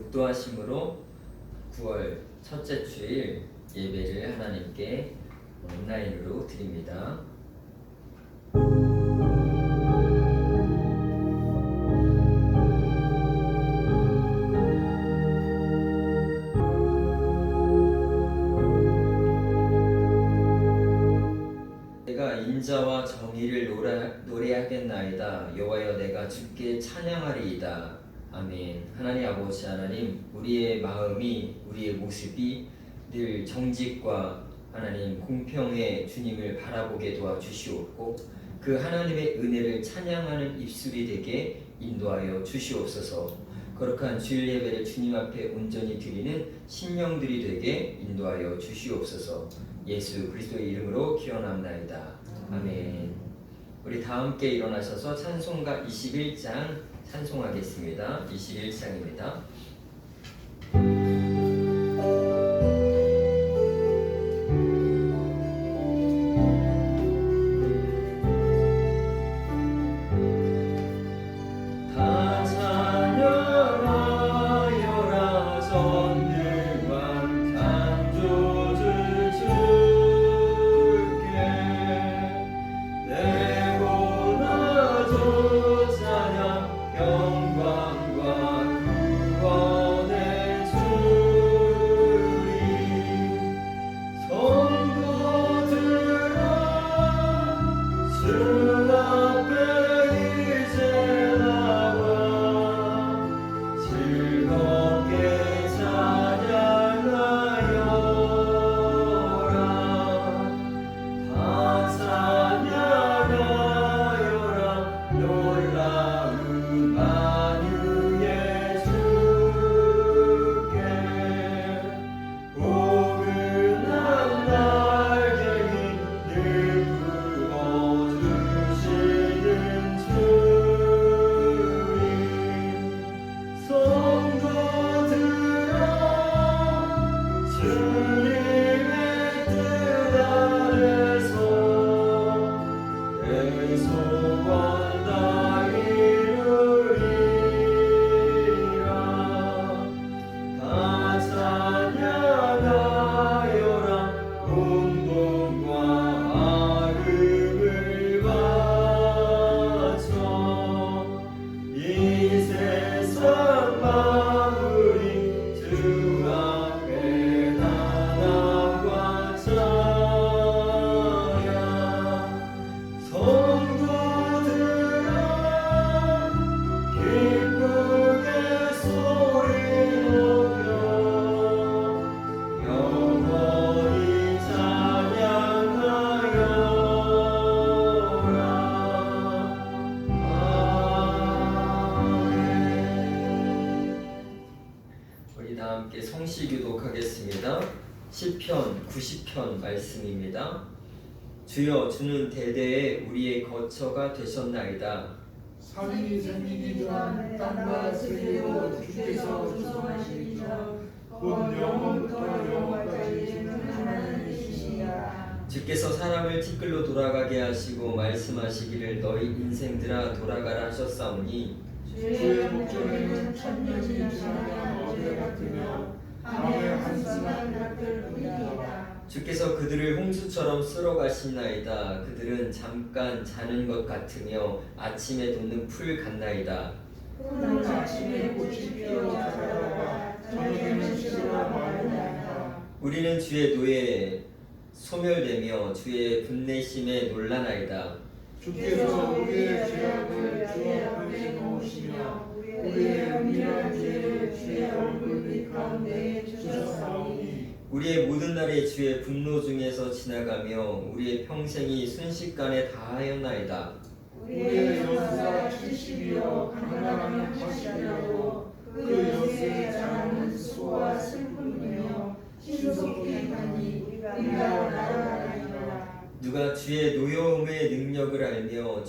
목도하심으로 9월 첫째 주일 예배를 하나님께 온라인으로 드립니다. 내가 인자와 정의를 노래하겠나이다. 여호와여, 내가 주께 찬양하리이다. 아멘. 하나님 아버지 하나님, 우리의 마음이, 우리의 모습이 늘 정직과 하나님 공평의 주님을 바라보게 도와주시옵고, 그 하나님의 은혜를 찬양하는 입술이 되게 인도하여 주시옵소서. 거룩한 주일 예배를 주님 앞에 온전히 드리는 심령들이 되게 인도하여 주시옵소서. 예수 그리스도의 이름으로 기원합나이다. 아멘. 우리 다 함께 일어나셔서 찬송가 21장 찬송하겠습니다. 21장입니다. 성시교독하겠습니다. 시편 90편 말씀입니다. 주여, 주는 대대에 우리의 거처가 되셨나이다. 살이 생기기 전 땅과 세계로 주께서 조성하시리라. 곧 영원부터 영원까지 충만하는 이시니라. 주께서 사람을 티끌로 돌아가게 하시고 말씀하시기를 너희 인생들아 돌아가라 하셨사오니, 주의 목전에는 천년이 지나간 어제 같으며 밤의 한심한 낮들 뿐이니라. 주께서 그들을 홍수처럼 쓸어 가시나이다. 그들은 잠깐 자는 것 같으며 아침에 돋는 풀 같나이다. 푸른 아침에 꽃이 피어 자라다가 저녁에는 시들어 마르나이다. 우리는 주의 노에 소멸되며 주의 분내심에 놀라나이다. 주께서 우리의 죄악을 주 앞에 놓으시며 우리의 은밀한 죄를 주의 얼굴 빛 가운데에 주셨사오니, 우리의 모든 날이 주의 분노 중에서 지나가며 우리의 평생이 순식간에 다하였나이다. 우리의 연수가 70이요 강건하면 80이라도 그 연수에 자라는 수고와 슬픔이며 신속히 행하니 우리가 날아가리라. 누가 주의 노여움의 능력을 알며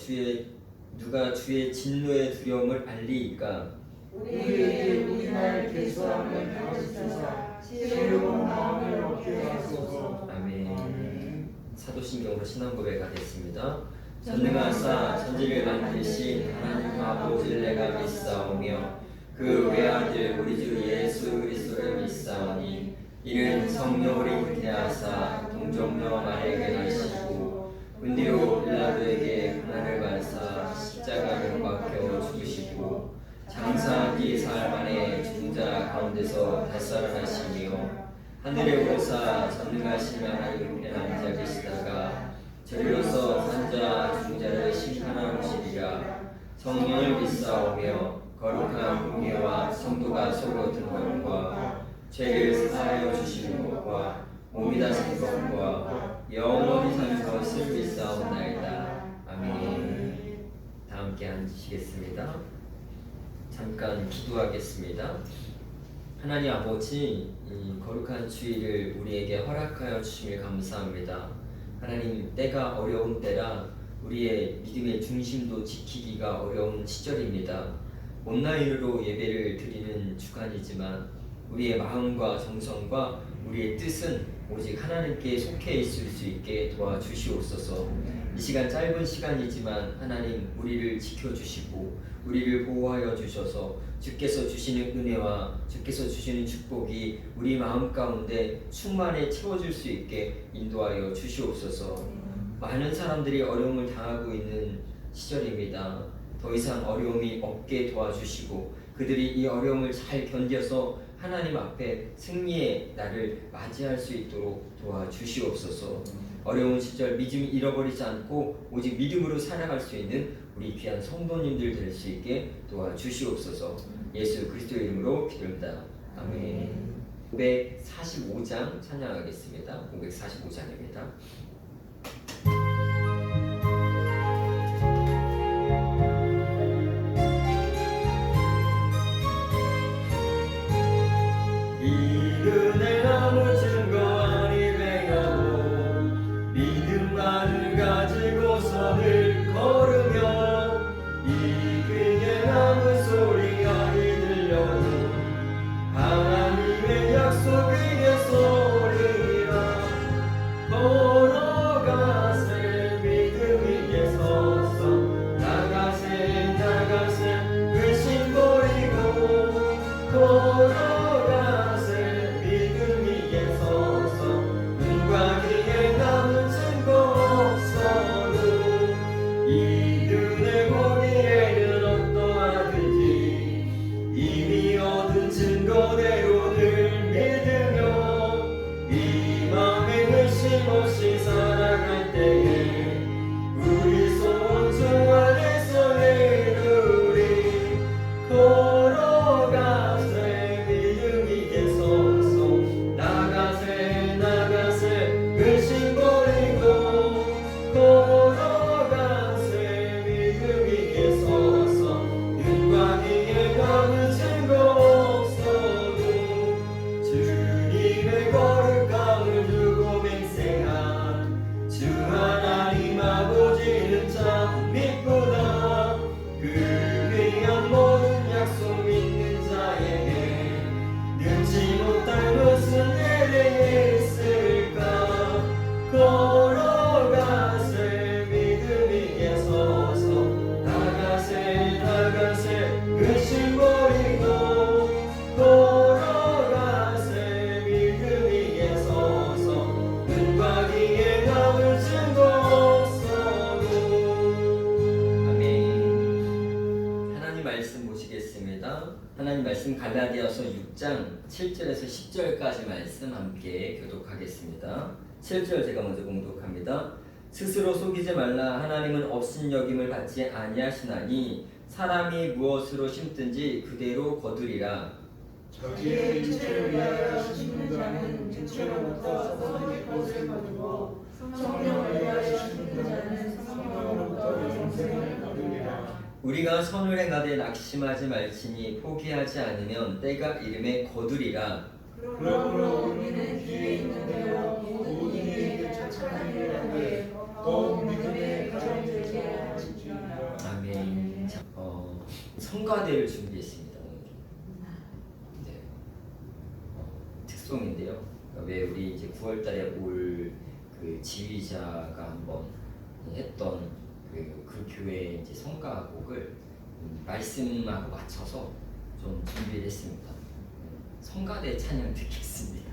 누가 주의 진노의 두려움을 알리이까? 우리에게 우리날 개수함을 가르치사 새로운 마음을 얻게 하소서. 아멘. 사도신경으로 신앙 고백하겠습니다. 전능하사 천지를 만드신 하나님 아버지를 내가 믿사오며 그 외아들 우리 주 예수 가운데서 다살아나시며 하늘에 오르사 전능하신 하나님 우편에 앉아 계시다가 저리로서 산자 중자를 심판하러 오시리라. 성령을 믿사오며 거룩한 공예와 성도가 서로 듣는 것과 죄를 사하여 주시는 것과 몸이 다신 것과 영원히 사는 것을 믿사옵나이다. 아멘. 다 함께 앉으시겠습니다. 잠깐 기도하겠습니다. 하나님 아버지, 이 거룩한 주일을 우리에게 허락하여 주심을 감사합니다. 하나님, 때가 어려운 때라 우리의 믿음의 중심도 지키기가 어려운 시절입니다. 온라인으로 예배를 드리는 주간이지만 우리의 마음과 정성과 우리의 뜻은 오직 하나님께 속해 있을 수 있게 도와주시옵소서. 이 시간 짧은 시간이지만 하나님 우리를 지켜주시고 우리를 보호하여 주셔서 주께서 주시는 은혜와 주께서 주시는 축복이 우리 마음 가운데 충만히 채워질 수 있게 인도하여 주시옵소서. 많은 사람들이 어려움을 당하고 있는 시절입니다. 더 이상 어려움이 없게 도와주시고 그들이 이 어려움을 잘 견뎌서 하나님 앞에 승리의 날을 맞이할 수 있도록 도와주시옵소서. 어려운 시절 믿음 잃어버리지 않고 오직 믿음으로 살아갈 수 있는 우리 귀한 성도님들 될 수 있게 도와주시옵소서. 예수 그리스도의 이름으로 기도합니다. 아멘. 545장 찬양하겠습니다. 545장입니다. 이른의 나무 증거 아니 되냐고 믿음만을 가지고서 늘 걸으며 이 귀에 나무 소리 아니 들려도 하나님의 약속 위에 소리라 걸어가세 믿음 위에 서서 나가세 나가세 의심 버리고 걸어가세 믿음 위에 서서 눈과 귀에 남은 증거 없어도 이들의 보기에는 어떠하든지 이미 얻은 증거대로 늘 믿으며 이 맘에 의심 없이 살아갈 때에 우리 소원 주 안에서 이루리 걸어가세 믿음 위에 서서 나가세 나가세 의심 버리고 걸어가세 믿음 위에 서서 눈과 귀에 남은 증거 없어도 주님의 거룩함을 두고 맹세한 주 하나님 아버지는 참 믿구나. 그 귀한 모든 약속 믿는 자에게 능치 못할 것은 내게 있을까. 걸어가세 믿음 위에 서서 나가세 나가세 의심 버리고 걸어가세 믿음 위에 서서 눈과 귀에 남을 증거 없어도. 아멘. 하나님 말씀 보시겠습니다. 하나님 말씀 갈라디아서 6장 7절에서 10절까지 말씀 함께 교독하겠습니다. 7절 제가 먼저 봉독합니다. 스스로 속이지 말라. 하나님은 업신여김을 받지 아니하시나니 사람이 무엇으로 심든지 그대로 거두리라. 자기의 인체를 위하여 심는 자는 인체로부터 썩어질 것을 거두고 성령을 위하여 심는 자는 성령으로부터 영생을 거두리라. 우리가 선을 행하되 낙심하지 말지니 포기하지 않으면 때가 이름에 거두리라. 그러므로 우리는 귀에 있는 대로 모든 이에게 착하게 하되 더욱 믿음에 가정되게 하시리라. 아멘. 자, 성가대를 준비했습니다. 오늘. 네. 특송인데요. 왜 우리 이제 9월달에 올 그 지휘자가 한번 했던 그 교회 이제 성가곡을 말씀하고 맞춰서 좀 준비를 했습니다. 성가대 찬양 듣겠습니다.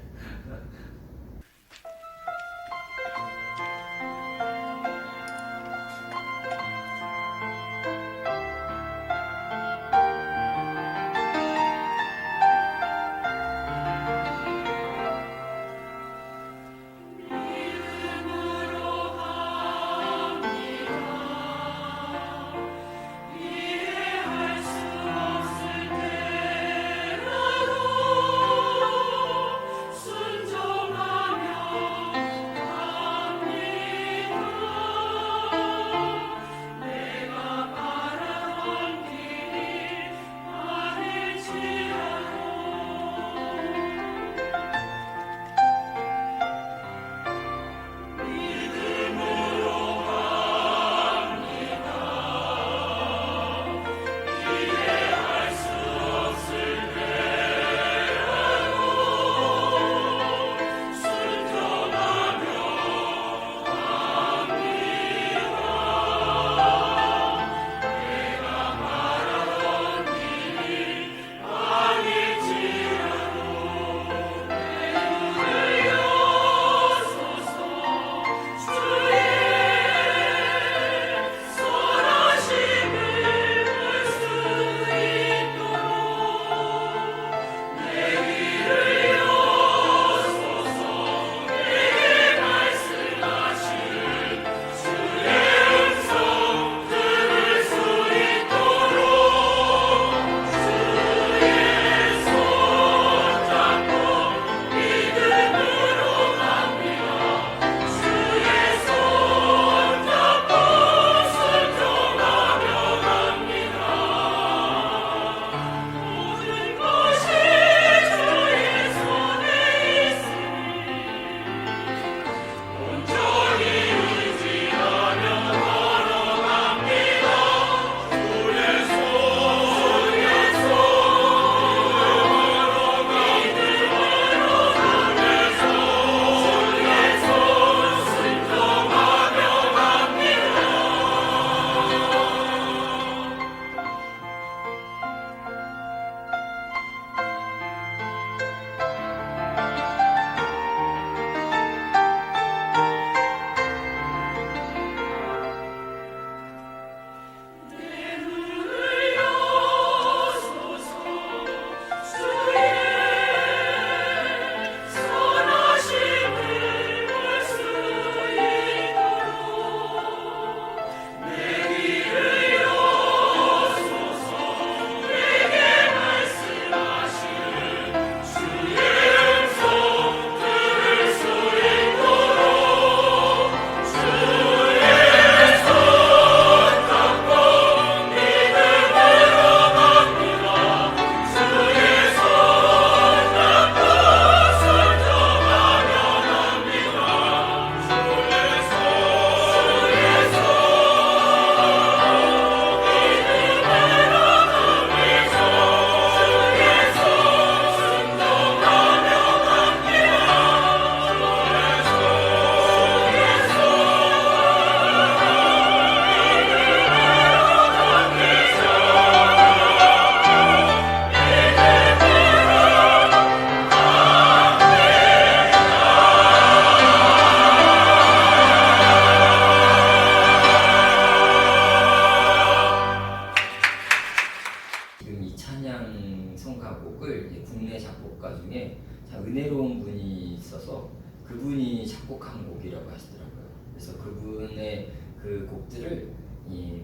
작곡가 중에 참 은혜로운 분이 있어서 그분이 작곡한 곡이라고 하시더라고요. 그래서 그분의 그 곡들을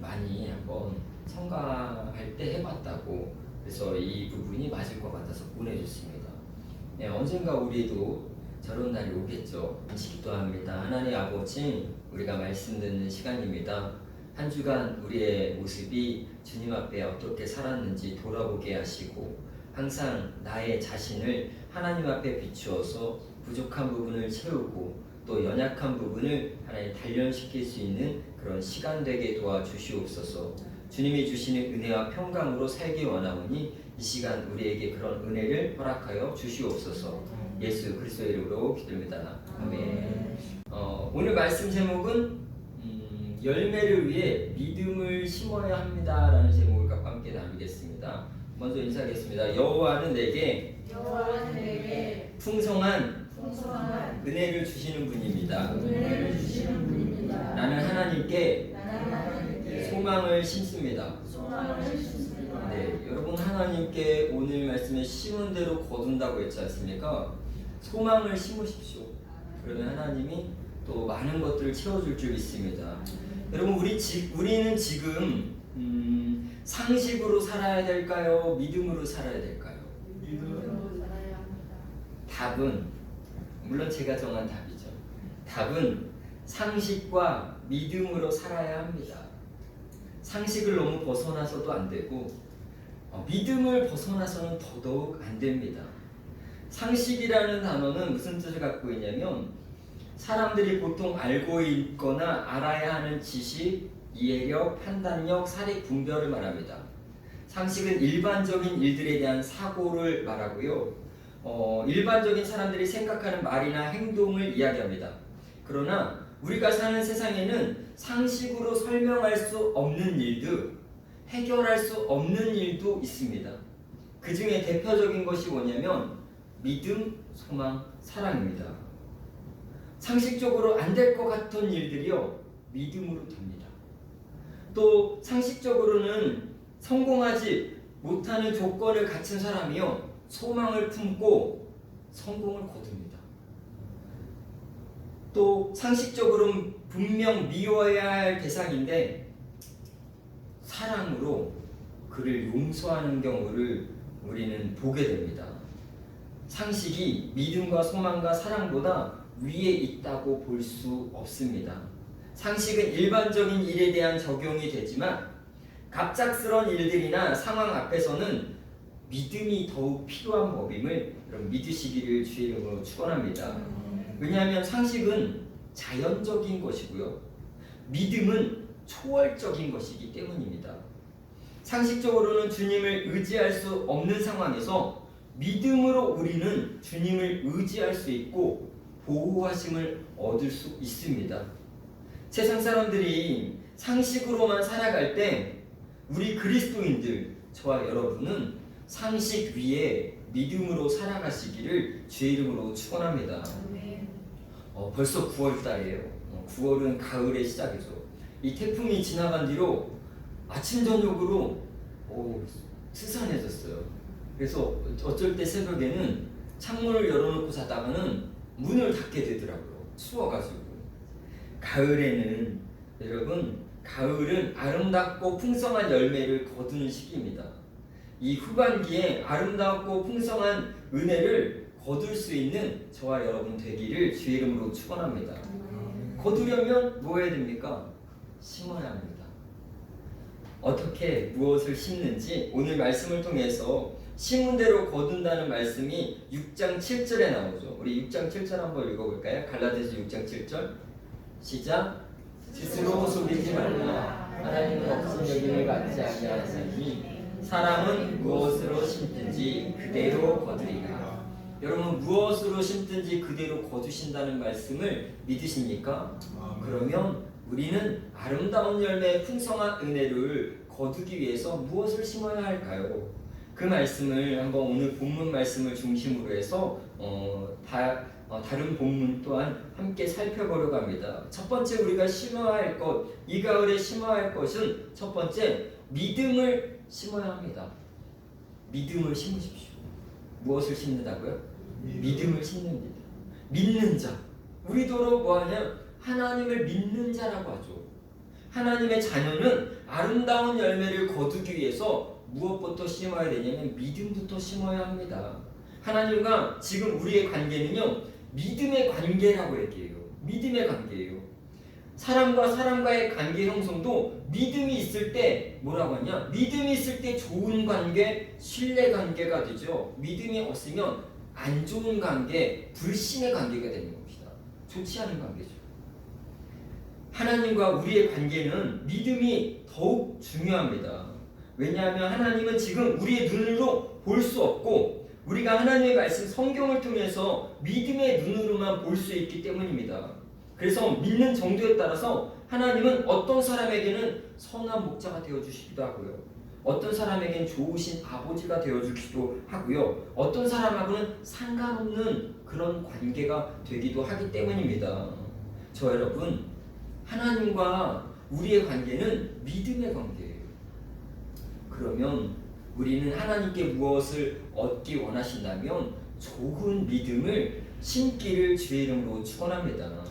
많이 한번 성가할 때 해봤다고, 그래서 이 부분이 맞을 것 같아서 보내줬습니다. 네, 언젠가 우리도 저런 날이 오겠죠. 기도합니다. 하나님 아버지, 우리가 말씀 듣는 시간입니다. 한 주간 우리의 모습이 주님 앞에 어떻게 살았는지 돌아보게 하시고, 항상 나의 자신을 하나님 앞에 비추어서 부족한 부분을 채우고 또 연약한 부분을 하나님 단련시킬 수 있는 그런 시간 되게 도와주시옵소서. 주님이 주시는 은혜와 평강으로 살기 원하오니 이 시간 우리에게 그런 은혜를 허락하여 주시옵소서. 예수 그리스도의 이름으로 기도합니다. 아멘. 오늘 말씀 제목은 열매를 위해 믿음을 심어야 합니다라는 제목을 갖고 함께 나누겠습니다. 먼저 인사하겠습니다. 여호와는 내게 풍성한 은혜를 주시는 분입니다. 나는 하나님께 소망을 심습니다. 네, 여러분, 하나님께 오늘 말씀에 심은 대로 거둔다고 했지 않습니까? 소망을 심으십시오. 그러면 하나님이 또 많은 것들을 채워줄 줄 믿습니다. 여러분, 우리는 지금 상식으로 살아야 될까요? 믿음으로 살아야 될까요? 답은 물론 제가 정한 답이죠. 답은 상식과 믿음으로 살아야 합니다. 상식을 너무 벗어나서도 안 되고 믿음을 벗어나서는 더더욱 안 됩니다. 상식이라는 단어는 무슨 뜻을 갖고 있냐면 사람들이 보통 알고 있거나 알아야 하는 지식, 이해력, 판단력, 사례 분별을 말합니다. 상식은 일반적인 일들에 대한 사고를 말하고요. 일반적인 사람들이 생각하는 말이나 행동을 이야기합니다. 그러나 우리가 사는 세상에는 상식으로 설명할 수 없는 일들, 해결할 수 없는 일도 있습니다. 그 중에 대표적인 것이 뭐냐면 믿음, 소망, 사랑입니다. 상식적으로 안 될 것 같은 일들이요, 믿음으로 됩니다. 또 상식적으로는 성공하지 못하는 조건을 갖춘 사람이요, 소망을 품고 성공을 거둡니다. 또 상식적으로는 분명 미워해야 할 대상인데 사랑으로 그를 용서하는 경우를 우리는 보게 됩니다. 상식이 믿음과 소망과 사랑보다 위에 있다고 볼 수 없습니다. 상식은 일반적인 일에 대한 적용이 되지만 갑작스러운 일들이나 상황 앞에서는 믿음이 더욱 필요한 법임을 여러분 믿으시기를 주의 이름으로 축원합니다. 왜냐하면 상식은 자연적인 것이고요, 믿음은 초월적인 것이기 때문입니다. 상식적으로는 주님을 의지할 수 없는 상황에서 믿음으로 우리는 주님을 의지할 수 있고 보호하심을 얻을 수 있습니다. 세상 사람들이 상식으로만 살아갈 때 우리 그리스도인들, 저와 여러분은 상식 위에 믿음으로 살아가시기를 주의 이름으로 축원합니다. 벌써 9월달이에요. 9월은 가을의 시작이죠. 이 태풍이 지나간 뒤로 아침 저녁으로 스산해졌어요. 그래서 어쩔 때 새벽에는 창문을 열어놓고 자다가는 문을 닫게 되더라고요. 추워가지고. 가을에는 여러분, 가을은 아름답고 풍성한 열매를 거두는 시기입니다. 이 후반기에 아름답고 풍성한 은혜를 거둘 수 있는 저와 여러분 되기를 주의 이름으로 축원합니다. 거두려면 뭐 해야 됩니까? 심어야 합니다. 어떻게 무엇을 심는지 오늘 말씀을 통해서 심은 대로 거둔다는 말씀이 6장 7절에 나오죠. 우리 6장 7절 한번 읽어볼까요? 갈라디아서 6장 7절 시작. 스스로 속이지 말라. 하나님은 없은 여김을 갖지 아니하시니 사람은 무엇으로 심든지 그대로 거두리라. 여러분, 무엇으로 심든지 그대로 거두신다는 말씀을 믿으십니까? 그러면 우리는 아름다운 열매, 풍성한 은혜를 거두기 위해서 무엇을 심어야 할까요? 그 말씀을 한번 오늘 본문 말씀을 중심으로 해서 다른 본문 또한 함께 살펴보려고 합니다. 첫 번째 우리가 심어야 할 것, 이 가을에 심어야 할 것은 첫 번째 믿음을 심어야 합니다. 믿음을 심으십시오. 무엇을 심는다고요? 믿음을 심습니다. 믿는 자. 우리도 뭐하냐? 하나님을 믿는 자라고 하죠. 하나님의 자녀는 아름다운 열매를 거두기 위해서 무엇부터 심어야 되냐면 믿음부터 심어야 합니다. 하나님과 지금 우리의 관계는요, 믿음의 관계라고 얘기해요. 믿음의 관계예요. 사람과 사람과의 관계 형성도 믿음이 있을 때 뭐라고 하냐? 믿음이 있을 때 좋은 관계, 신뢰 관계가 되죠. 믿음이 없으면 안 좋은 관계, 불신의 관계가 되는 겁니다. 좋지 않은 관계죠. 하나님과 우리의 관계는 믿음이 더욱 중요합니다. 왜냐하면 하나님은 지금 우리의 눈으로 볼 수 없고 우리가 하나님의 말씀 성경을 통해서 믿음의 눈으로만 볼 수 있기 때문입니다. 그래서 믿는 정도에 따라서 하나님은 어떤 사람에게는 선한 목자가 되어주시기도 하고요, 어떤 사람에게는 좋으신 아버지가 되어주기도 하고요, 어떤 사람하고는 상관없는 그런 관계가 되기도 하기 때문입니다. 저 여러분, 하나님과 우리의 관계는 믿음의 관계예요. 그러면 우리는 하나님께 무엇을 얻기 원하신다면 좋은 믿음을 심기를 주의 이름으로 축원합니다.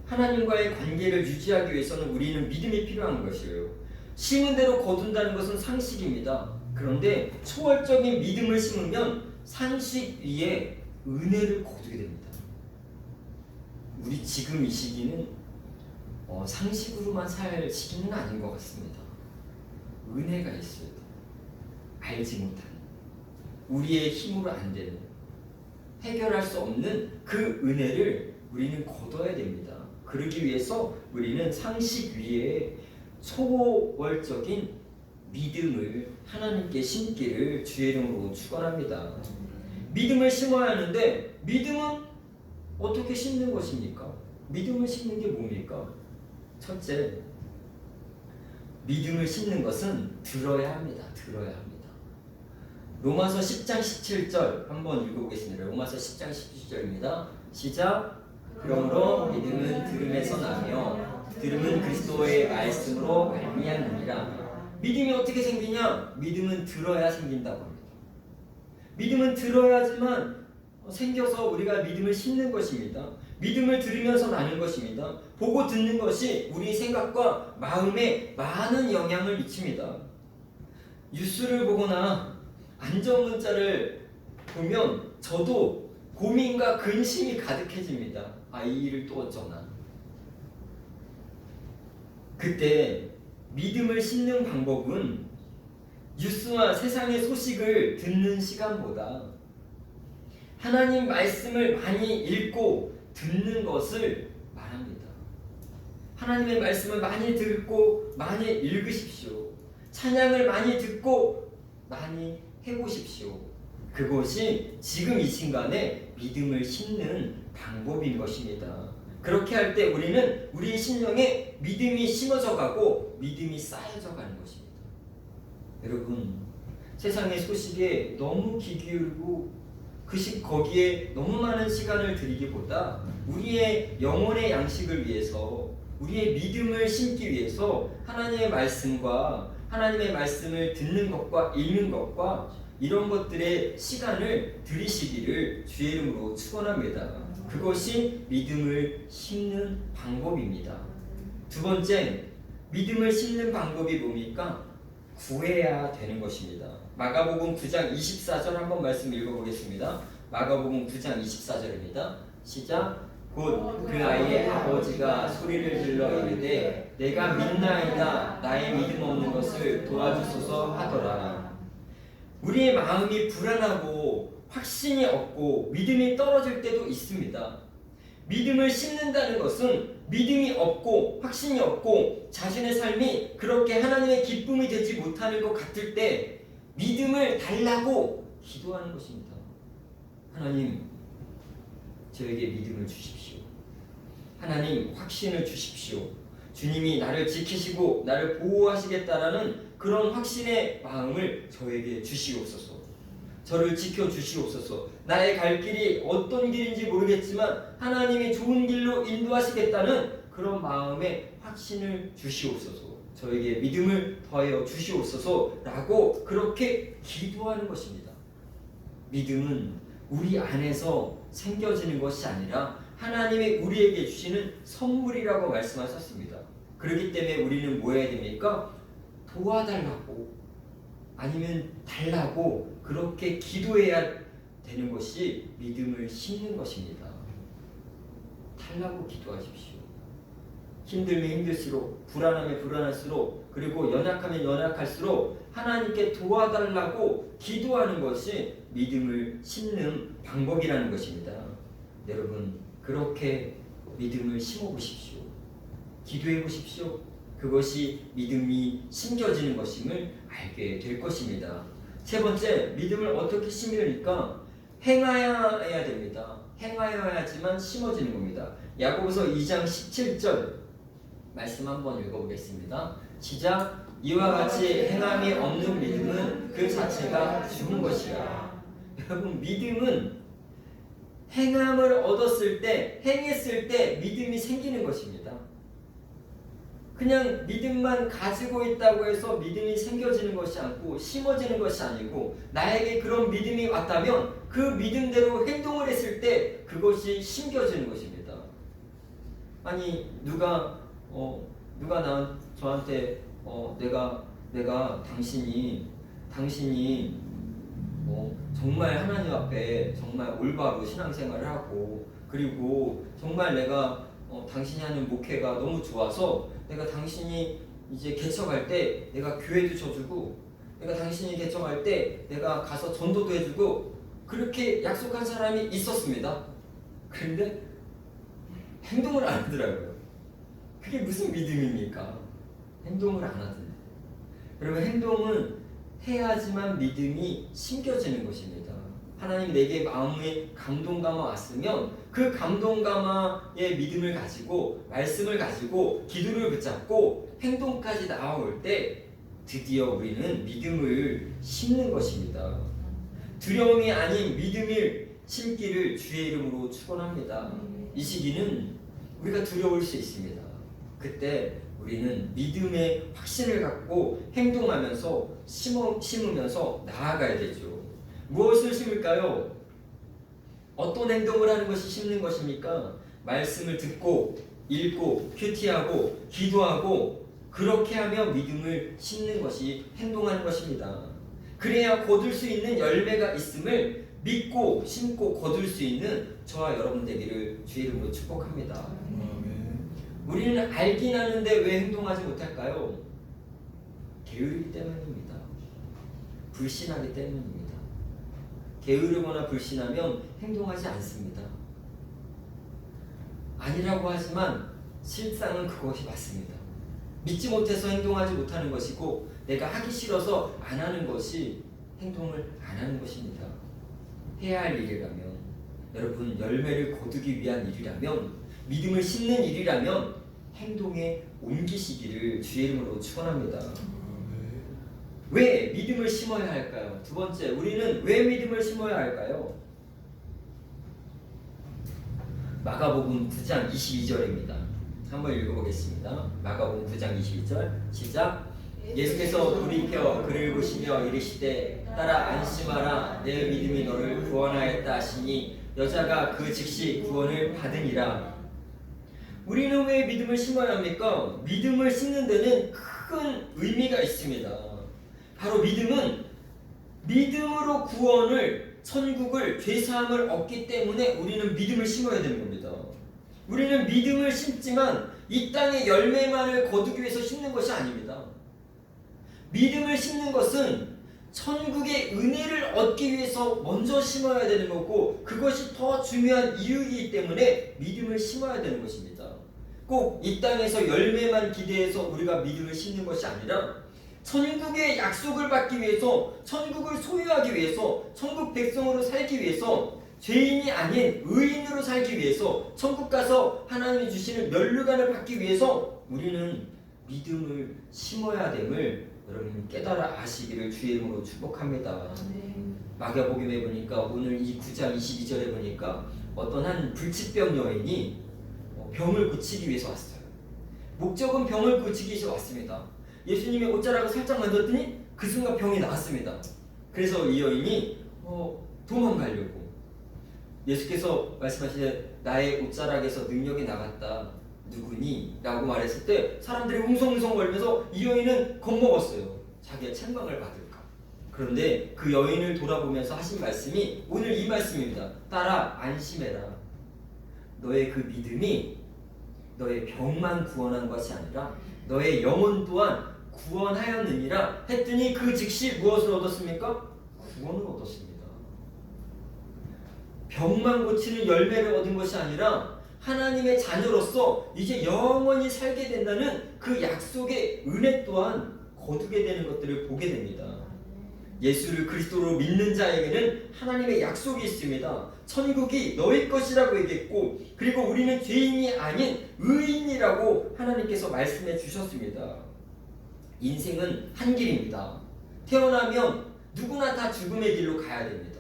하나님과의 관계를 유지하기 위해서는 우리는 믿음이 필요한 것이에요. 심은 대로 거둔다는 것은 상식입니다. 그런데 초월적인 믿음을 심으면 상식 위에 은혜를 거두게 됩니다. 우리 지금 이 시기는 상식으로만 살 시기는 아닌 것 같습니다. 은혜가 있어야 돼. 알지 못하는, 우리의 힘으로 안 되는, 해결할 수 없는 그 은혜를 우리는 거둬야 됩니다. 그러기 위해서 우리는 상식 위에 초월적인 믿음을 하나님께 심기를 주의 이름으로 축원합니다. 믿음을 심어야 하는데 믿음은 어떻게 심는 것입니까? 믿음을 심는 게 뭡니까? 첫째, 믿음을 심는 것은 들어야 합니다. 들어야 합니다. 로마서 10장 17절 한번 읽어보겠습니다. 로마서 10장 17절입니다. 시작. 그러므로 믿음은 들음에서 나며 들음은 그리스도의 말씀으로 말미암느니라. 믿음이 어떻게 생기냐? 믿음은 들어야 생긴다고 합니다. 믿음은 들어야지만 생겨서 우리가 믿음을 심는 것입니다. 믿음을 들으면서 나는 것입니다. 보고 듣는 것이 우리 생각과 마음에 많은 영향을 미칩니다. 뉴스를 보거나 안전문자를 보면 저도 고민과 근심이 가득해집니다. 이 일을 또 어쩌나. 그때 믿음을 심는 방법은 뉴스와 세상의 소식을 듣는 시간보다 하나님 말씀을 많이 읽고 듣는 것을 말합니다. 하나님의 말씀을 많이 듣고 많이 읽으십시오. 찬양을 많이 듣고 많이 해보십시오. 그것이 지금 이 순간에 믿음을 심는 방법인 것입니다. 그렇게 할 때 우리는 우리 심령에 믿음이 심어져 가고 믿음이 쌓여져 가는 것입니다. 여러분, 세상의 소식에 너무 귀 기울이고 거기에 너무 많은 시간을 들이기보다 우리의 영혼의 양식을 위해서, 우리의 믿음을 심기 위해서 하나님의 말씀과 하나님의 말씀을 듣는 것과 읽는 것과 이런 것들의 시간을 들이시기를 주의 이름으로 축원합니다. 그것이 믿음을 심는 방법입니다. 두 번째, 믿음을 심는 방법이 뭡니까? 구해야 되는 것입니다. 마가복음 9장 24절 한번 말씀 읽어보겠습니다. 마가복음 9장 24절입니다. 시작. 곧 그 아이의 아버지가 소리를 질러 이르되 내가 믿나이다 나의 믿음 없는 것을 도와주소서 하더라. 우리의 마음이 불안하고 확신이 없고 믿음이 떨어질 때도 있습니다. 믿음을 심는다는 것은 믿음이 없고 확신이 없고 자신의 삶이 그렇게 하나님의 기쁨이 되지 못하는 것 같을 때 믿음을 달라고 기도하는 것입니다. 하나님, 저에게 믿음을 주십시오. 하나님, 확신을 주십시오. 주님이 나를 지키시고 나를 보호하시겠다라는 그런 확신의 마음을 저에게 주시옵소서. 저를 지켜주시옵소서. 나의 갈 길이 어떤 길인지 모르겠지만 하나님이 좋은 길로 인도하시겠다는 그런 마음의 확신을 주시옵소서. 저에게 믿음을 더하여 주시옵소서 라고 그렇게 기도하는 것입니다. 믿음은 우리 안에서 생겨지는 것이 아니라 하나님이 우리에게 주시는 선물이라고 말씀하셨습니다. 그렇기 때문에 우리는 뭐 해야 됩니까? 도와달라고 아니면 달라고 그렇게 기도해야 되는 것이 믿음을 심는 것입니다. 달라고 기도하십시오. 힘들면 힘들수록, 불안하면 불안할수록, 그리고 연약하면 연약할수록 하나님께 도와달라고 기도하는 것이 믿음을 심는 방법이라는 것입니다. 여러분, 그렇게 믿음을 심어보십시오. 기도해보십시오. 그것이 믿음이 심겨지는 것임을 알게 될 것입니다. 세 번째, 믿음을 어떻게 심으니까 행하여야 해야 됩니다. 행하여야지만 심어지는 겁니다. 야고보서 2장 17절 말씀 한번 읽어보겠습니다. 시작. 이와 같이 행함이 없는 믿음은 그 자체가 죽은 것이라. 여러분, 믿음은 행함을 얻었을 때, 행했을 때 믿음이 생기는 것입니다. 그냥 믿음만 가지고 있다고 해서 믿음이 생겨지는 것이 아니고 심어지는 것이 아니고, 나에게 그런 믿음이 왔다면 그 믿음대로 행동을 했을 때 그것이 심겨지는 것입니다. 아니, 누가 저한테 내가 당신이 정말 하나님 앞에 정말 올바로 신앙생활을 하고, 그리고 정말 내가 당신이 하는 목회가 너무 좋아서 내가 당신이 이제 개척할 때 내가 교회도 쳐주고, 내가 당신이 개척할 때 내가 가서 전도도 해주고, 그렇게 약속한 사람이 있었습니다. 그런데 행동을 안 하더라고요. 그게 무슨 믿음입니까? 행동을 안 하던데. 여러분, 행동은 해야지만 믿음이 심겨지는 것입니다. 하나님 내게 마음에 감동감화 왔으면 그 감동감화의 믿음을 가지고, 말씀을 가지고 기도를 붙잡고 행동까지 나아올 때 드디어 우리는 믿음을 심는 것입니다. 두려움이 아닌 믿음을 심기를 주의 이름으로 축원합니다. 이 시기는 우리가 두려울 수 있습니다. 그때 우리는 믿음의 확신을 갖고 행동하면서 심으면서 나아가야 되죠. 무엇을 심을까요? 어떤 행동을 하는 것이 심는 것입니까? 말씀을 듣고, 읽고, 큐티하고, 기도하고, 그렇게 하며 믿음을 심는 것이 행동하는 것입니다. 그래야 거둘 수 있는 열매가 있음을 믿고 심고 거둘 수 있는 저와 여러분 되기를 주의 이름으로 축복합니다. 우리는 알긴 하는데 왜 행동하지 못할까요? 게으르기 때문입니다. 불신하기 때문입니다. 게으르거나 불신하면 행동하지 않습니다. 아니라고 하지만 실상은 그것이 맞습니다. 믿지 못해서 행동하지 못하는 것이고, 내가 하기 싫어서 안 하는 것이 행동을 안 하는 것입니다. 해야 할 일이라면, 여러분, 열매를 거두기 위한 일이라면, 믿음을 심는 일이라면 행동에 옮기시기를 주의 이름으로 축원합니다. 왜 믿음을 심어야 할까요? 두 번째, 우리는 왜 믿음을 심어야 할까요? 마가복음 9장 22절입니다. 한번 읽어보겠습니다. 마가복음 9장 22절 시작. 예수께서 돌이켜 그를 보시며 이르시되 따라 안심하라, 내 믿음이 너를 구원하였다 하시니 여자가 그 즉시 구원을 받으니라. 우리는 왜 믿음을 심어야 합니까? 믿음을 심는 데는 큰 의미가 있습니다. 바로 믿음은 믿음으로 구원을, 천국을, 죄사함을 얻기 때문에 우리는 믿음을 심어야 되는 겁니다. 우리는 믿음을 심지만 이 땅의 열매만을 거두기 위해서 심는 것이 아닙니다. 믿음을 심는 것은 천국의 은혜를 얻기 위해서 먼저 심어야 되는 거고, 그것이 더 중요한 이유이기 때문에 믿음을 심어야 되는 것입니다. 꼭 이 땅에서 열매만 기대해서 우리가 믿음을 심는 것이 아니라 천국의 약속을 받기 위해서, 천국을 소유하기 위해서, 천국 백성으로 살기 위해서, 죄인이 아닌 의인으로 살기 위해서, 천국 가서 하나님이 주시는 면류관을 받기 위해서 우리는 믿음을 심어야 됨을 여러분 깨달아 아시기를 주의 이름으로 축복합니다. 마가복음에 보니까 오늘 이 9장 22절에 보니까 어떤 한 불치병 여인이 병을 고치기 위해서 왔어요. 목적은 병을 고치기 위해서 왔습니다. 예수님의 옷자락을 살짝 만졌더니 그 순간 병이 나았습니다. 그래서 이 여인이 도망가려고. 예수께서 말씀하시되 나의 옷자락에서 능력이 나갔다. 누구니? 라고 말했을 때 사람들이 웅성웅성거리면서 이 여인은 겁먹었어요. 자기의 책망을 받을까. 그런데 그 여인을 돌아보면서 하신 말씀이 오늘 이 말씀입니다. 따라 안심해라. 너의 그 믿음이 너의 병만 구원한 것이 아니라 너의 영혼 또한 구원하였느니라 했더니 그 즉시 무엇을 얻었습니까? 구원을 얻었습니다. 병만 고치는 열매를 얻은 것이 아니라 하나님의 자녀로서 이제 영원히 살게 된다는 그 약속의 은혜 또한 거두게 되는 것들을 보게 됩니다. 예수를 그리스도로 믿는 자에게는 하나님의 약속이 있습니다. 천국이 너희 것이라고 얘기했고, 그리고 우리는 죄인이 아닌 의인이라고 하나님께서 말씀해 주셨습니다. 인생은 한 길입니다. 태어나면 누구나 다 죽음의 길로 가야 됩니다.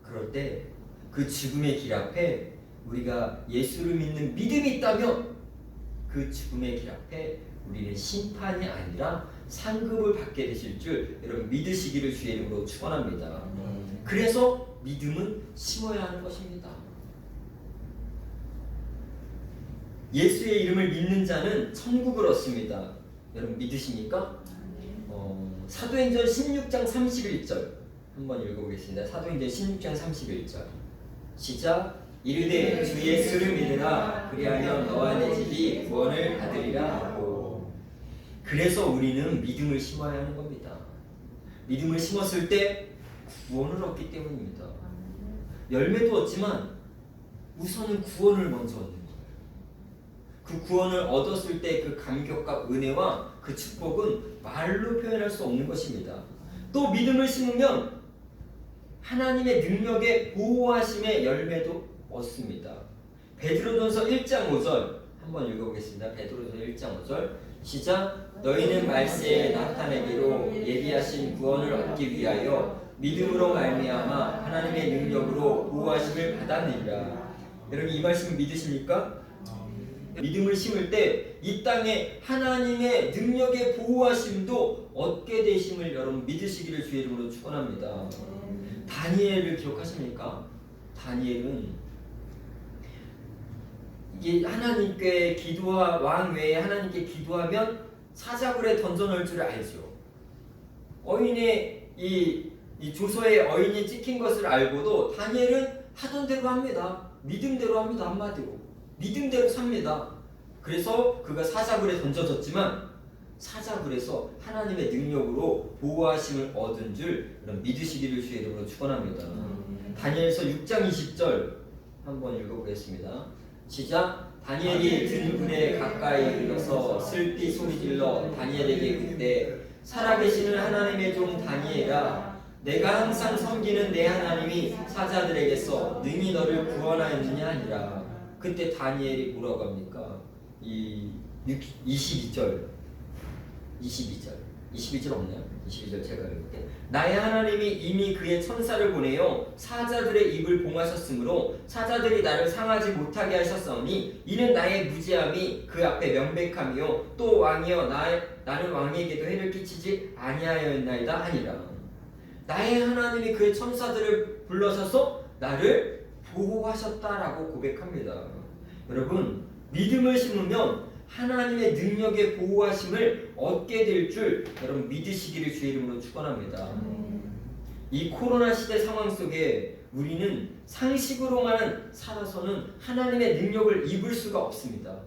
그럴 때 그 죽음의 길 앞에 우리가 예수를 믿는 믿음이 있다면 그 죽음의 길 앞에 우리는 심판이 아니라 상급을 받게 되실 줄 여러분 믿으시기를 주의 이름으로 축원합니다. 그래서 믿음은 심어야 하는 것입니다. 예수의 이름을 믿는 자는 천국을 얻습니다. 여러분 믿으십니까? 사도행전 16장 31절 한번 읽어보겠습니다. 사도행전 16장 31절 시작. 이르되 주 예수를 믿으라. 그리하면 너와 내 집이 구원을 받으리라 하고. 그래서 우리는 믿음을 심어야 하는 겁니다. 믿음을 심었을 때 구원을 얻기 때문입니다. 열매도 얻지만 우선은 구원을 먼저 얻는 거예요. 그 구원을 얻었을 때 그 감격과 은혜와 그 축복은 말로 표현할 수 없는 것입니다. 또 믿음을 심으면 하나님의 능력의 보호하심의 열매도 얻습니다. 베드로전서 1장 5절 한번 읽어보겠습니다. 베드로전서 1장 5절 시작. 너희는 말세에 나타내기로 예비하신 구원을 얻기 위하여 믿음으로 말미암아 하나님의 능력으로 보호하심을 받았느니라. 여러분 이 말씀 믿으십니까? 믿음을 심을 때 이 땅에 하나님의 능력의 보호하심도 얻게 되심을 여러분 믿으시기를 주의 이름으로 축원합니다. 다니엘을 기억하십니까? 다니엘은 이게 하나님께 왕 외에 하나님께 기도하면 사자굴에 던져놓을 줄 알죠. 어인의 이 조서에 어인이 찍힌 것을 알고도 다니엘은 하던 대로 합니다. 믿음대로 합니다. 한마디로 믿음대로 삽니다. 그래서 그가 사자굴에 던져졌지만 사자굴에서 하나님의 능력으로 보호하심을 얻은 줄 믿으시기를 주의 이름으로 축원합니다. 다니엘서 6장 20절 한번 읽어보겠습니다. 시작. 다니엘이 등불에 가까이 이르러서 슬피 소리질러 다니엘에게 그때 살아계시는 하나님의 종 다니엘아, 내가 항상 섬기는 내 하나님이 사자들에게서 능히 너를 구원하였느냐 하니라. 그때 다니엘이 뭐라고 합니까? 22절 없나요? 22절 제가 읽을게요. 나의 하나님이 이미 그의 천사를 보내어 사자들의 입을 봉하셨으므로 사자들이 나를 상하지 못하게 하셨사오니 이는 나의 무지함이 그 앞에 명백하며 또 왕이여 나는 왕에게도 해를 끼치지 아니하였나이다 하니라. 나의 하나님이 그의 천사들을 불러셔서 나를 보호하셨다라고 고백합니다. 여러분 믿음을 심으면 하나님의 능력의 보호하심을 얻게 될 줄 여러분 믿으시기를 주의 이름으로 축원합니다. 이 코로나 시대 상황 속에 우리는 상식으로만 살아서는 하나님의 능력을 입을 수가 없습니다.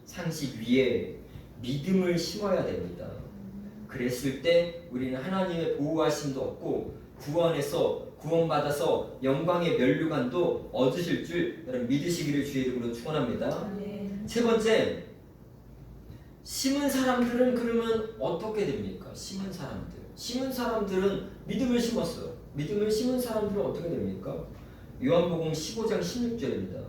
상식 위에 믿음을 심어야 됩니다. 그랬을 때 우리는 하나님의 보호하심도 얻고 구원받아서 영광의 면류관도 얻으실 줄 여러분 믿으시기를 주의 이름으로 축원합니다. 세 번째, 심은 사람들은 그러면 어떻게 됩니까? 심은 사람들은 믿음을 심었어요. 믿음을 심은 사람들은 어떻게 됩니까? 요한복음 15장 16절입니다.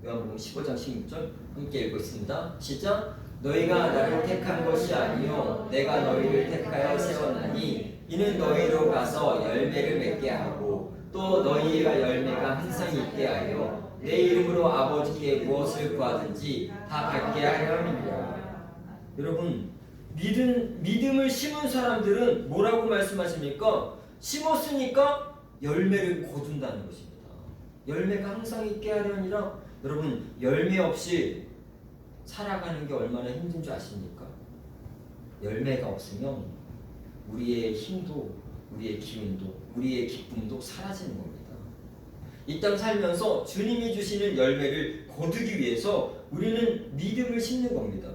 요한복음 15장 16절 함께 읽겠습니다. 시작. 너희가 나를 택한 것이 아니요 내가 너희를 택하여 세웠나니 이는 너희로 가서 열매를 맺게 하고 또 너희가 열매가 항상 있게 하여 내 이름으로 아버지께 무엇을 구하든지 다 받게 하려 함이니라. 여러분 믿음을 심은 사람들은 뭐라고 말씀하십니까? 심었으니까 열매를 거둔다는 것입니다. 열매가 항상 있게 하려 아니라 여러분 열매 없이 살아가는 게 얼마나 힘든 줄 아십니까? 열매가 없으면 우리의 힘도 우리의 기운도 우리의 기쁨도 사라지는 겁니다. 이 땅 살면서 주님이 주시는 열매를 거두기 위해서 우리는 믿음을 심는 겁니다.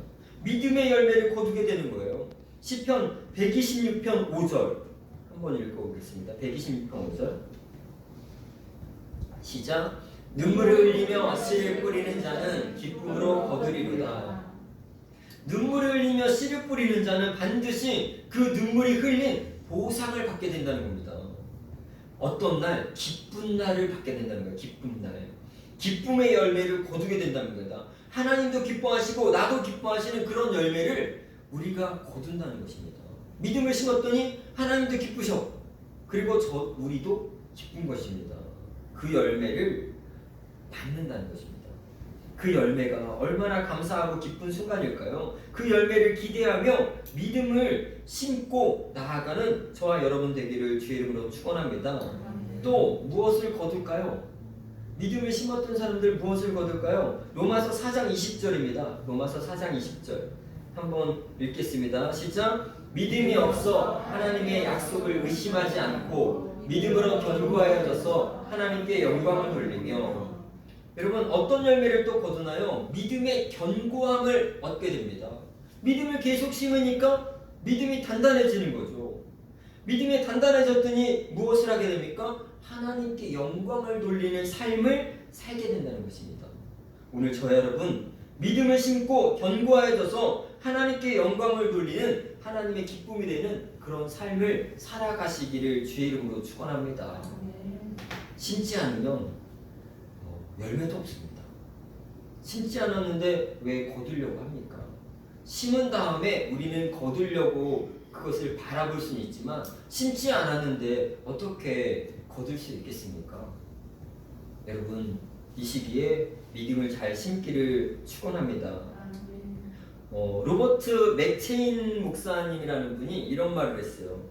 믿음의 열매를 거두게 되는 거예요. 시편 126편 5절 한번 읽어보겠습니다. 126편 5절 시작. 눈물을 흘리며 씨를 뿌리는 자는 기쁨으로 거두리로다. 눈물을 흘리며 씨를 뿌리는 자는 반드시 그 눈물이 흘린 보상을 받게 된다는 겁니다. 어떤 날? 기쁜 날을 받게 된다는 거예요. 기쁜 날. 기쁨의 열매를 거두게 된다는 겁니다. 하나님도 기뻐하시고 나도 기뻐하시는 그런 열매를 우리가 거둔다는 것입니다. 믿음을 심었더니 하나님도 기쁘셔. 그리고 우리도 기쁜 것입니다. 그 열매를 받는다는 것입니다. 그 열매가 얼마나 감사하고 기쁜 순간일까요? 그 열매를 기대하며 믿음을 심고 나아가는 저와 여러분 되기를 주의 이름으로 축원합니다. 또 무엇을 거둘까요? 믿음을 심었던 사람들 무엇을 거둘까요? 로마서 4장 20절입니다. 로마서 4장 20절 한번 읽겠습니다. 시작. 믿음이 없어 하나님의 약속을 의심하지 않고 믿음으로 견고하여져서 하나님께 영광을 돌리며. 여러분 어떤 열매를 또 거두나요? 믿음의 견고함을 얻게 됩니다. 믿음을 계속 심으니까 믿음이 단단해지는 거죠. 믿음이 단단해졌더니 무엇을 하게 됩니까? 하나님께 영광을 돌리는 삶을 살게 된다는 것입니다. 오늘 저와 여러분 믿음을 심고 견고해져서 하나님께 영광을 돌리는 하나님의 기쁨이 되는 그런 삶을 살아가시기를 주의 이름으로 축원합니다. 심지 않으면 열매도 없습니다. 심지 않았는데 왜 거두려고 합니까? 심은 다음에 우리는 거두려고 그것을 바라볼 수는 있지만 심지 않았는데 어떻게 거둘 수 있겠습니까? 여러분 이 시기에 믿음을 잘 심기를 축원합니다. 로버트 맥체인 목사님이라는 분이 이런 말을 했어요.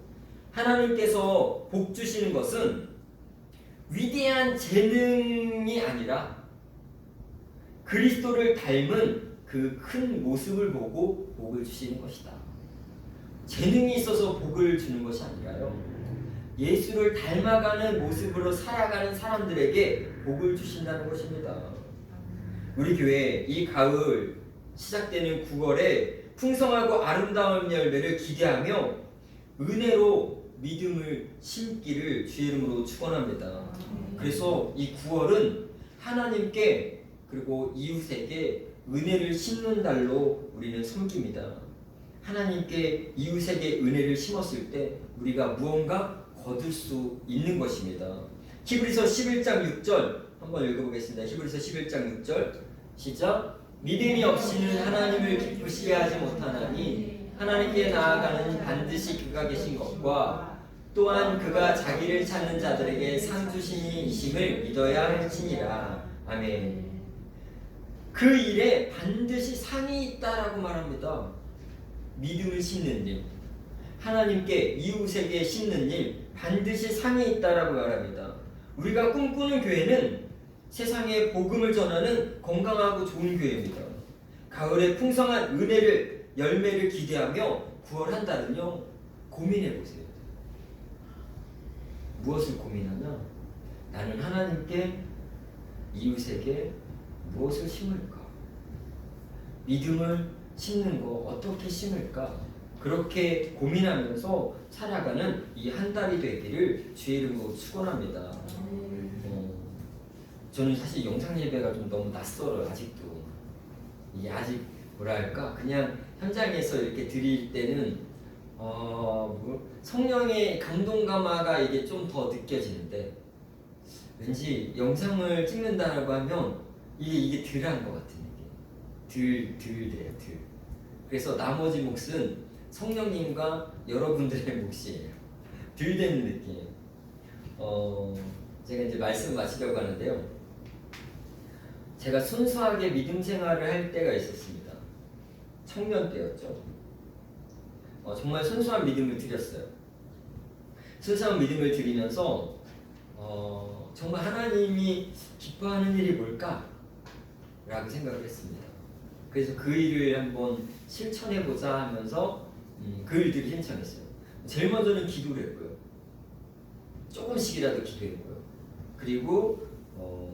하나님께서 복 주시는 것은 위대한 재능이 아니라 그리스도를 닮은 그 큰 모습을 보고 복을 주시는 것이다. 재능이 있어서 복을 주는 것이 아니라요. 예수를 닮아가는 모습으로 살아가는 사람들에게 복을 주신다는 것입니다. 우리 교회 이 가을 시작되는 9월에 풍성하고 아름다운 열매를 기대하며 은혜로 믿음을 심기를 주의 이름으로 축원합니다. 그래서 이 9월은 하나님께 그리고 이웃에게 은혜를 심는 달로 우리는 섬깁니다. 하나님께 이웃에게 은혜를 심었을 때 우리가 무언가 거둘 수 있는 것입니다. 히브리서 11장 6절 한번 읽어보겠습니다. 히브리서 11장 6절 시작. 믿음이 없이는 하나님을 기쁘시게 하지 못하나니 하나님께 나아가는 반드시 그가 계신 것과 또한 그가 자기를 찾는 자들에게 상 주시니 이심을 믿어야 할지니라. 아멘. 그 일에 반드시 상이 있다라고 말합니다. 믿음을 심는 일, 하나님께 이웃에게 심는 일, 반드시 상이 있다라고 말합니다. 우리가 꿈꾸는 교회는 세상에 복음을 전하는 건강하고 좋은 교회입니다. 가을에 풍성한 열매를 기대하며 9월 한 달은요 고민해 보세요. 무엇을 고민하면 나는 하나님께 이웃에게 무엇을 심을까? 믿음을 심는 거 어떻게 심을까? 그렇게 고민하면서 살아가는 이 한 달이 되기를 주의 이름으로 축원합니다. 저는 사실 영상 예배가 좀 너무 낯설어요. 아직도 이게 아직 뭐랄까 그냥 현장에서 이렇게 드릴 때는 성령의 감동 감화가 이게 좀 더 느껴지는데 왠지 영상을 찍는다라고 하면 이게 덜한 것 같은 느낌. 덜 돼요. 그래서 나머지 몫은 성령님과 여러분들의 몫이에요. 덜 되는 느낌. 제가 이제 말씀 마치려고 하는데요. 제가 순수하게 믿음 생활을 할 때가 있었습니다. 청년 때였죠. 정말 순수한 믿음을 드렸어요. 순수한 믿음을 드리면서 정말 하나님이 기뻐하는 일이 뭘까? 라고 생각을 했습니다. 그래서 그 일을 한번 실천해보자 하면서 그 일들을 신청했어요. 제일 먼저는 기도를 했고요. 조금씩이라도 기도했고요. 그리고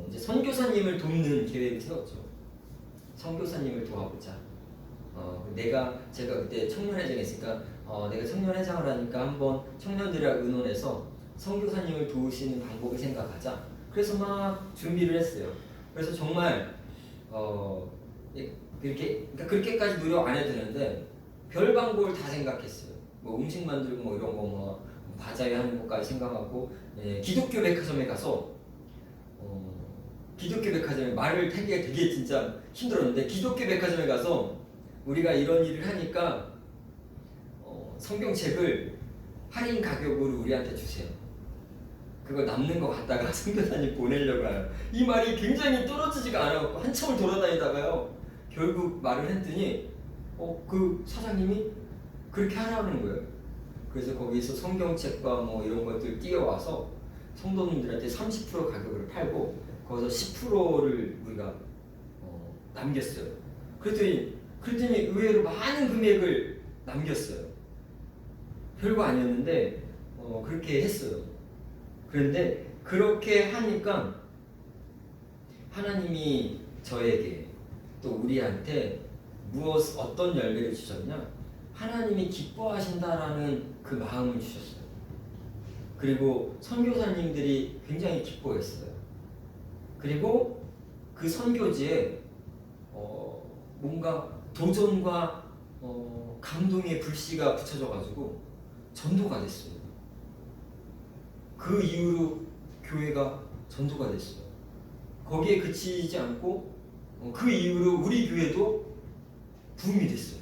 이제 선교사님을 돕는 계획을 세웠죠. 선교사님을 도와보자. 제가 그때 청년회장에 있으니까 내가 청년회장을 하니까 한번 청년들이랑 의논해서 선교사님을 도우시는 방법을 생각하자. 그래서 막 준비를 했어요. 그래서 정말 그렇게까지 노력 안 해도 되는데 별 방법을 다 생각했어요. 뭐 음식 만들고 뭐 이런 거 뭐 바자회 하는 것까지 생각하고 기독교 백화점에 가서 기독교 백화점에 말을 타기가 되게 진짜 힘들었는데 기독교 백화점에 가서 우리가 이런 일을 하니까 성경책을 할인 가격으로 우리한테 주세요. 그거 남는 거 갖다가 선교사님 보내려고 해요. 이 말이 굉장히 떨어지지가 않아갖고 한참을 돌아다니다가요. 결국 말을 했더니 그 사장님이 그렇게 하라는 거예요. 그래서 거기서 성경책과 뭐 이런 것들 띄어와서 성도님들한테 30% 가격을 팔고 거기서 10%를 우리가 남겼어요. 그랬더니 의외로 많은 금액을 남겼어요. 별거 아니었는데 그렇게 했어요. 그런데 그렇게 하니까 하나님이 저에게 또 우리한테 어떤 열매를 주셨냐? 하나님이 기뻐하신다라는 그 마음을 주셨어요. 그리고 선교사님들이 굉장히 기뻐했어요. 그리고 그 선교지에 뭔가 도전과 감동의 불씨가 붙여져가지고 전도가 됐어요. 그 이후로 교회가 전도가 됐어요. 거기에 그치지 않고 그 이후로 우리 교회도 부흥이 됐어요.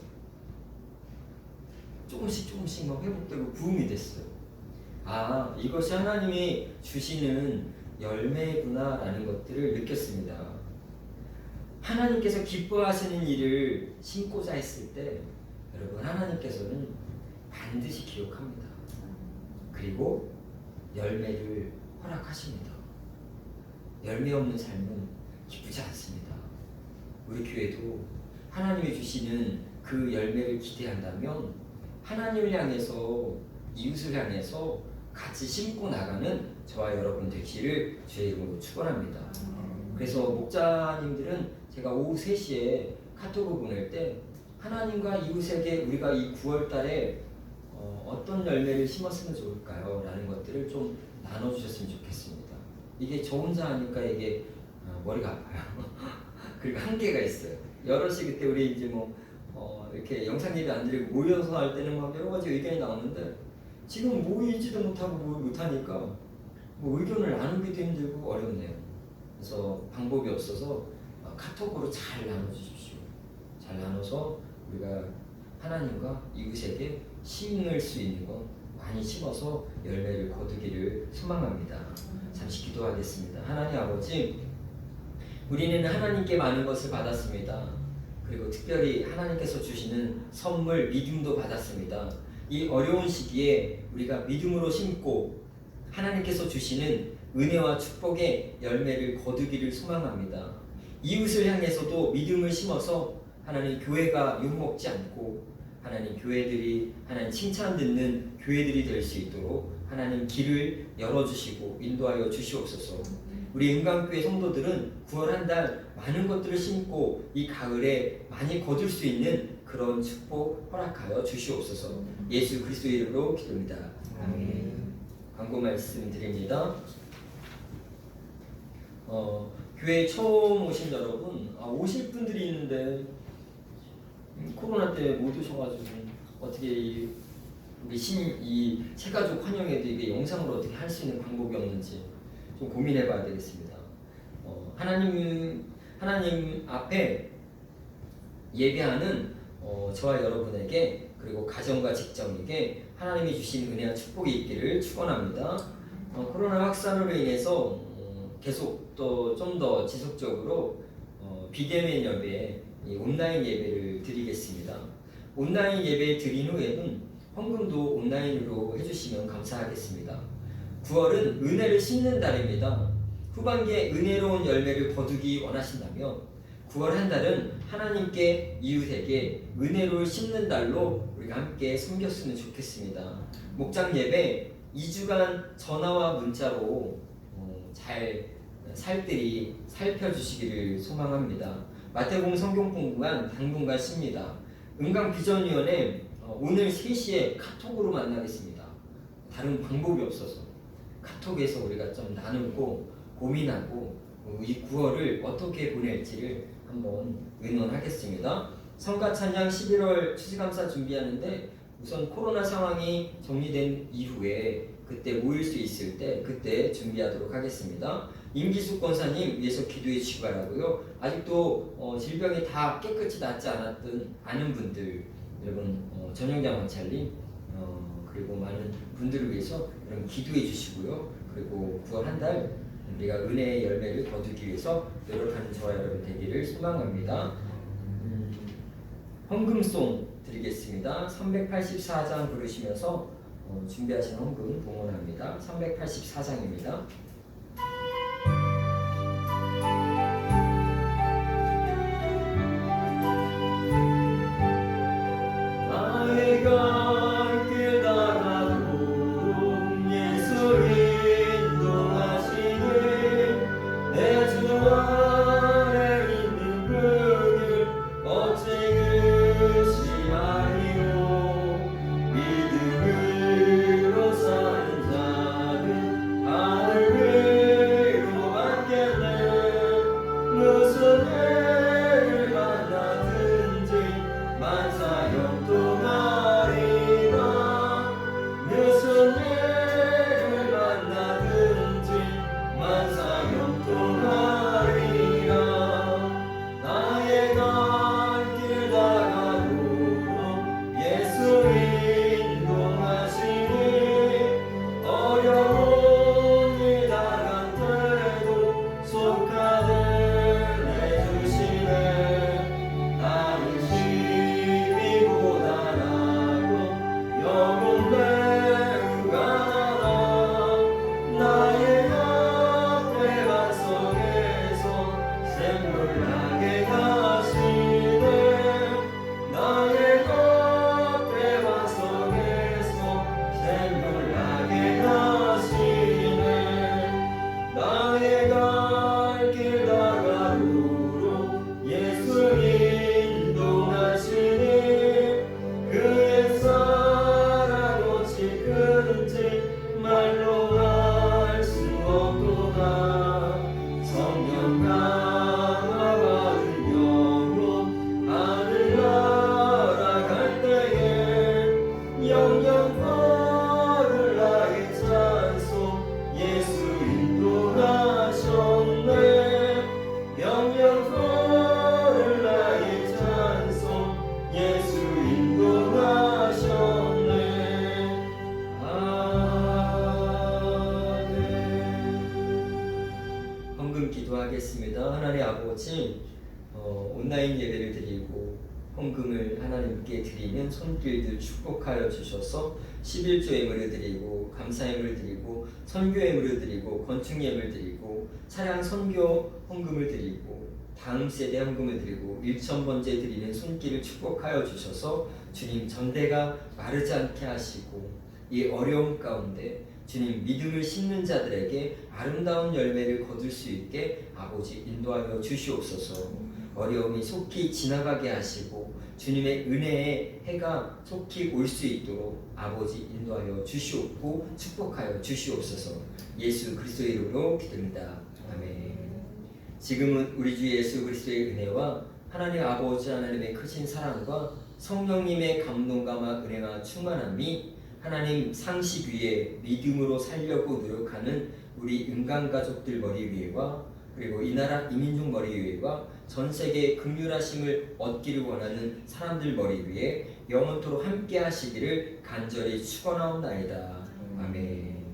조금씩 막 회복되고 부흥이 됐어요. 이것이 하나님이 주시는 열매구나 라는 것들을 느꼈습니다. 하나님께서 기뻐하시는 일을 심고자 했을 때 여러분 하나님께서는 반드시 기억합니다. 그리고 열매를 허락하십니다. 열매 없는 삶은 기쁘지 않습니다. 우리 교회도 하나님이 주시는 그 열매를 기대한다면 하나님을 향해서 이웃을 향해서 같이 심고 나가는 저와 여러분 되기를 주의 이름으로 축원합니다. 그래서 목자님들은 제가 오후 3시에 카톡을 보낼 때 하나님과 이웃에게 우리가 이 9월 달에 어떤 열매를 심었으면 좋을까요? 라는 것들을 좀 나눠주셨으면 좋겠습니다. 이게 저 혼자 하니까 이게 머리가 아파요. 그리고 한계가 있어요. 여럿이 그때 우리 이제 이렇게 영상 예배 안 드리고 모여서 할 때는 막 여러 가지 의견이 나오는데 지금 모이지도 못하고 못하니까 의견을 나누기도 힘들고 어렵네요. 그래서 방법이 없어서 카톡으로 잘 나눠주십시오. 잘 나눠서 우리가 하나님과 이웃에게 심을 수 있는 건 많이 심어서 열매를 거두기를 소망합니다. 잠시 기도하겠습니다. 하나님 아버지, 우리는 하나님께 많은 것을 받았습니다. 그리고 특별히 하나님께서 주시는 선물 믿음도 받았습니다. 이 어려운 시기에 우리가 믿음으로 심고 하나님께서 주시는 은혜와 축복의 열매를 거두기를 소망합니다. 이웃을 향해서도 믿음을 심어서 하나님 교회가 욕먹지 않고 하나님 교회들이 하나님 칭찬 듣는 교회들이 될 수 있도록 하나님 길을 열어주시고 인도하여 주시옵소서. 우리 은강교회 성도들은 9월 한 달 많은 것들을 심고 이 가을에 많이 거둘 수 있는 그런 축복 허락하여 주시옵소서. 예수 그리스도 이름으로 기도합니다. 아멘. 광고 말씀 드립니다. 교회 처음 오신 여러분, 오실 분들이 있는데 코로나 때 못 오셔가지고 어떻게 우리 이 새가족 환영회도 이게 영상으로 어떻게 할 수 있는 방법이 없는지 좀 고민해봐야 되겠습니다. 하나님 앞에 예배하는 저와 여러분에게 그리고 가정과 직장에게 하나님이 주신 은혜와 축복이 있기를 축원합니다. 코로나 확산으로 인해서 계속 또 좀 더 지속적으로 비대면 예배, 온라인 예배를 드리겠습니다. 온라인 예배 드린 후에는 헌금도 온라인으로 해주시면 감사하겠습니다. 9월은 은혜를 심는 달입니다. 후반기에 은혜로운 열매를 거두기 원하신다면 9월 한 달은 하나님께 이웃에게 은혜를 심는 달로 우리가 함께 섬겼으면 좋겠습니다. 목장 예배 2주간 전화와 문자로 잘 살뜰히 살펴주시기를 소망합니다. 마태복음 성경 공부관 당분간 쉽니다. 은강비전위원회 오늘 3시에 카톡으로 만나겠습니다. 다른 방법이 없어서 카톡에서 우리가 좀 나누고 고민하고 이 9월을 어떻게 보낼지를 한번 의논하겠습니다. 성가 찬양 11월 추수감사 준비하는데 우선 코로나 상황이 정리된 이후에 그때 모일 수 있을 때 그때 준비하도록 하겠습니다. 임기숙 권사님 위해서 기도해 주시기 바라고요. 아직도 질병이 다 깨끗이 낫지 않은 분들 여러분 전영장 원찰님 그리고 많은 분들을 위해서 여러분 기도해 주시고요. 그리고 9월 한 달 우리가 은혜의 열매를 거두기 위해서 노력하는 저와 여러분 되기를 소망합니다. 헌금송 드리겠습니다. 384장 부르시면서 준비하신 헌금 봉헌합니다. 384장입니다. 나의 길 다가도록 예수 인도하시니 내 주 안에 있는 그길 어찌 의심하리요. 믿음으로 사는 자는 하늘 위로 받겠네. 무슨 일을 만나든지 만사 형통하리라. 무슨 일을 만나든지 만사 형통하리라. 나의 갈 길 다가도록 예수 인도하시니 어려운 일 다간때도 속하들 내주시네. 나는 힘이 고단하고 영혼 매우 가난하. 나의 앞에 반석에서 샘물 나게 하시네. 나의 앞에 반석에서 샘물 나게 하시네. 나의 갈 길 다가도록 예수 인도하시니 그의 사랑 어찌 큰지 말로 알 수 없도다. 성령 강화받은 영혼 하늘나라 갈 때에 영영 거를 나의 찬송 예수 인도하셨네. 영영 거를 나의 찬송 예수 인도하셨네. 아멘. 헌금 기도하겠습니다. 하나님 아버지 온라인 예배를 드리고 헌금을 하나님께 드리는 손길들 축복하여 주셔서 11조 예물을 드리고 감사 예물을 드리고 선교 예물을 드리고 건축 예물 드리고 차량 선교 헌금을 드리고 다음 세대 헌금을 드리고 1,000번째 드리는 손길을 축복하여 주셔서 주님 전대가 마르지 않게 하시고 이 어려움 가운데 주님 믿음을 심는 자들에게 아름다운 열매를 거둘 수 있게 아버지 인도하여 주시옵소서. 어려움이 속히 지나가게 하시고 주님의 은혜의 해가 속히 올 수 있도록 아버지 인도하여 주시옵고 축복하여 주시옵소서. 예수 그리스도의 이름으로 기도합니다. 아멘. 지금은 우리 주 예수 그리스도의 은혜와 하나님 아버지 하나님의 크신 사랑과 성령님의 감동감과 은혜가 충만함이 하나님 상식 위에 믿음으로 살려고 노력하는 우리 은강가족들 머리 위에와 그리고 이 나라 이민족 머리 위에와 전 세계의 긍휼하심을 얻기를 원하는 사람들 머리 위에 영원토록 함께 하시기를 간절히 축원하옵나이다. 아멘.